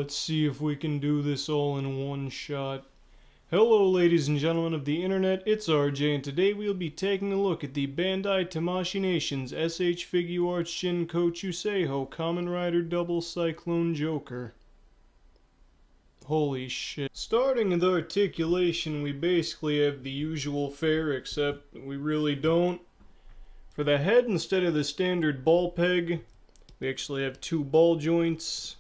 Let's see if we can do this all in one shot. Hello ladies and gentlemen of the internet, it's RJ, and today we'll be taking a look at the Bandai Tamashii Nations SH Figuarts Shinkocchou Seihou Kamen Rider Double Cyclone Joker. Holy shit. Starting with articulation, we basically have the usual fare, except we really don't. For the head, instead of the standard ball peg, we actually have two ball joints.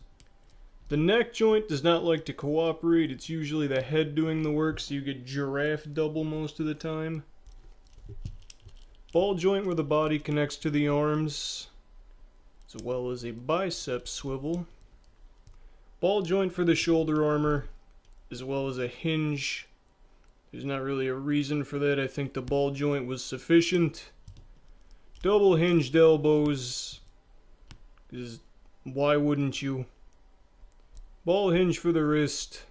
The neck joint does not like to cooperate. It's usually the head doing the work, so you get giraffe double most of the time. Ball joint where the body connects to the arms, as well as a bicep swivel. Ball joint for the shoulder armor, as well as a hinge. There's not really a reason for that. I think the ball joint was sufficient. Double hinged elbows, because why wouldn't you? Ball hinge for the wrist.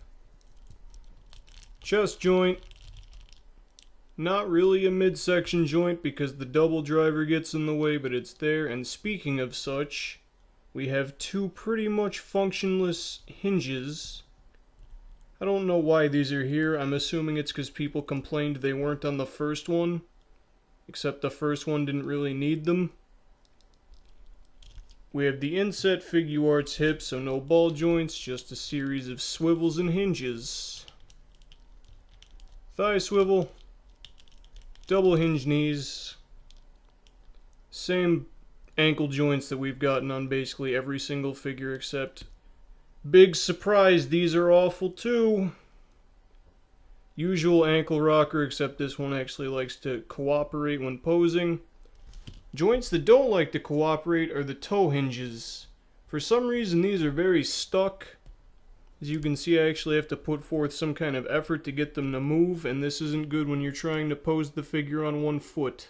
Chest joint. Not really a midsection joint because the double driver gets in the way, but it's there. And speaking of such, we have two pretty much functionless hinges. I don't know why these are here. I'm assuming it's because people complained they weren't on the first one. Except the first one didn't really need them. We have the inset Figuarts hip, so no ball joints, just a series of swivels and hinges. Thigh swivel, double hinge knees, same ankle joints that we've gotten on basically every single figure except, big surprise, these are awful too. Usual ankle rocker, except this one actually likes to cooperate when posing. Joints that don't like to cooperate are the toe hinges. For some reason these are very stuck. As you can see, I actually have to put forth some kind of effort to get them to move, and this isn't good when you're trying to pose the figure on one foot.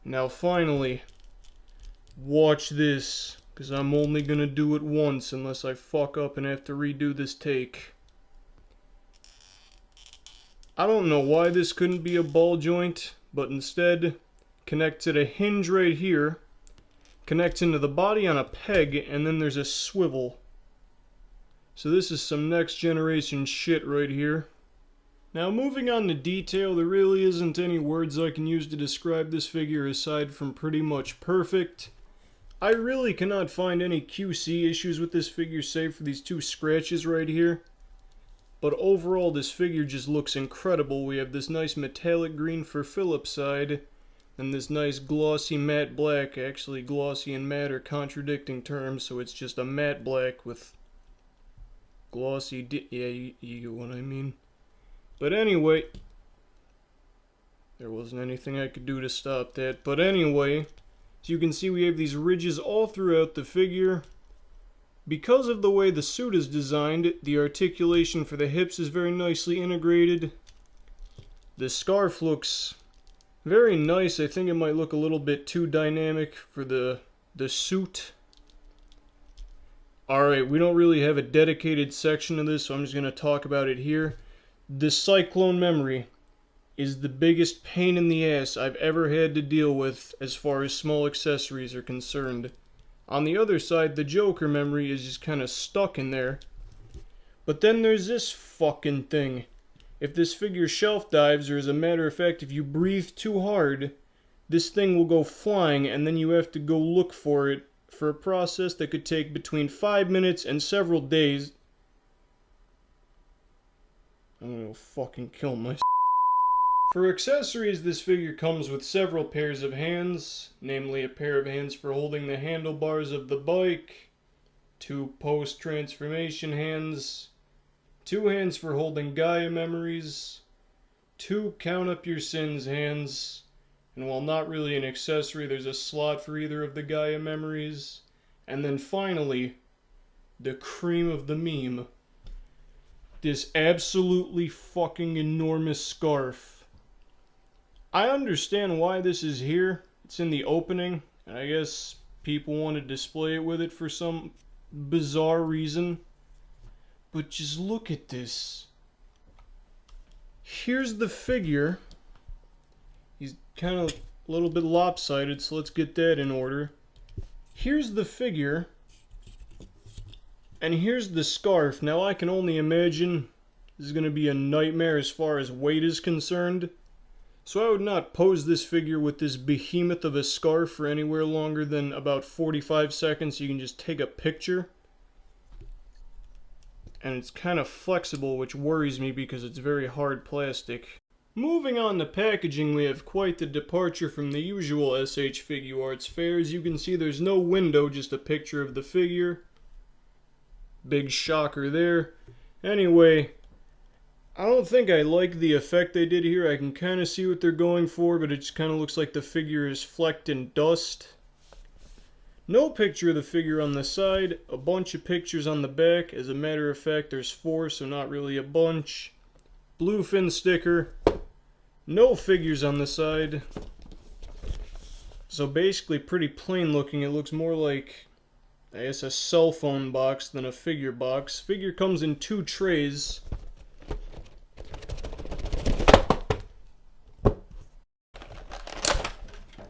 Now finally, watch this, because I'm only gonna do it once unless I fuck up and have to redo this take. I don't know why this couldn't be a ball joint, but instead connects at a hinge right here, connects into the body on a peg, and then there's a swivel. So this is some next generation shit right here. Now moving on to detail, there really isn't any words I can use to describe this figure aside from pretty much perfect. I really cannot find any QC issues with this figure save for these two scratches right here. But overall this figure just looks incredible. We have this nice metallic green for Philip's side, and this nice glossy matte black. Actually, glossy and matte are contradicting terms, so it's just a matte black with glossy yeah, you get what I mean. But anyway, there wasn't anything I could do to stop that. But anyway, as you can see, we have these ridges all throughout the figure. Because of the way the suit is designed, the articulation for the hips is very nicely integrated. The scarf looks very nice. I think it might look a little bit too dynamic for the suit. Alright, we don't really have a dedicated section of this, so I'm just going to talk about it here. The Cyclone memory is the biggest pain in the ass I've ever had to deal with as far as small accessories are concerned. On the other side, the Joker memory is just kind of stuck in there. But then there's this fucking thing. If this figure shelf dives, or as a matter of fact, if you breathe too hard, this thing will go flying, and then you have to go look for it for a process that could take between 5 minutes and several days. I'm gonna fucking kill myself. For accessories, this figure comes with several pairs of hands, namely a pair of hands for holding the handlebars of the bike, two post-transformation hands, two hands for holding Gaia memories, two count up your sins hands, and while not really an accessory, there's a slot for either of the Gaia memories, and then finally, the cream of the meme, this absolutely fucking enormous scarf. I understand why this is here. It's in the opening, and I guess people want to display it with it for some bizarre reason. But just look at this. Here's the figure. He's kind of a little bit lopsided, so let's get that in order. Here's the figure. And here's the scarf. Now I can only imagine this is going to be a nightmare as far as weight is concerned. So I would not pose this figure with this behemoth of a scarf for anywhere longer than about 45 seconds. You can just take a picture. And it's kind of flexible, which worries me because it's very hard plastic. Moving on to packaging, we have quite the departure from the usual SH Figuarts fare. As you can see, there's no window, just a picture of the figure. Big shocker there. Anyway, I don't think I like the effect they did here. I can kind of see what they're going for, but it just kind of looks like the figure is flecked in dust. No picture of the figure on the side, a bunch of pictures on the back. As a matter of fact, there's 4, so not really a bunch. Bluefin sticker. No figures on the side. So basically pretty plain looking. It looks more like, I guess, a cell phone box than a figure box. Figure comes in 2 trays.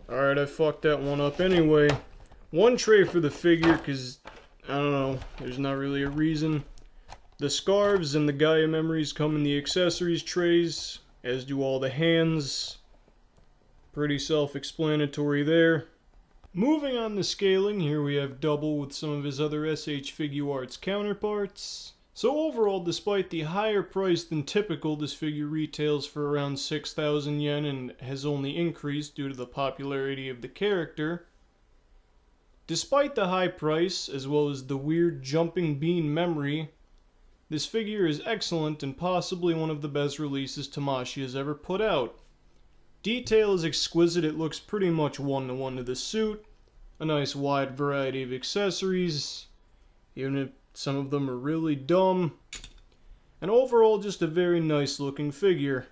Alright, I fucked that one up anyway. 1 tray for the figure, because, I don't know, there's not really a reason. The scarves and the Gaia memories come in the accessories trays, as do all the hands. Pretty self-explanatory there. Moving on to scaling, here we have Double with some of his other SH Figuarts counterparts. So overall, despite the higher price than typical, this figure retails for around 6,000 yen and has only increased due to the popularity of the character. Despite the high price, as well as the weird jumping bean memory, this figure is excellent and possibly one of the best releases Tamashii has ever put out. Detail is exquisite, it looks pretty much one-to-one to the suit, a nice wide variety of accessories, even if some of them are really dumb, and overall just a very nice looking figure.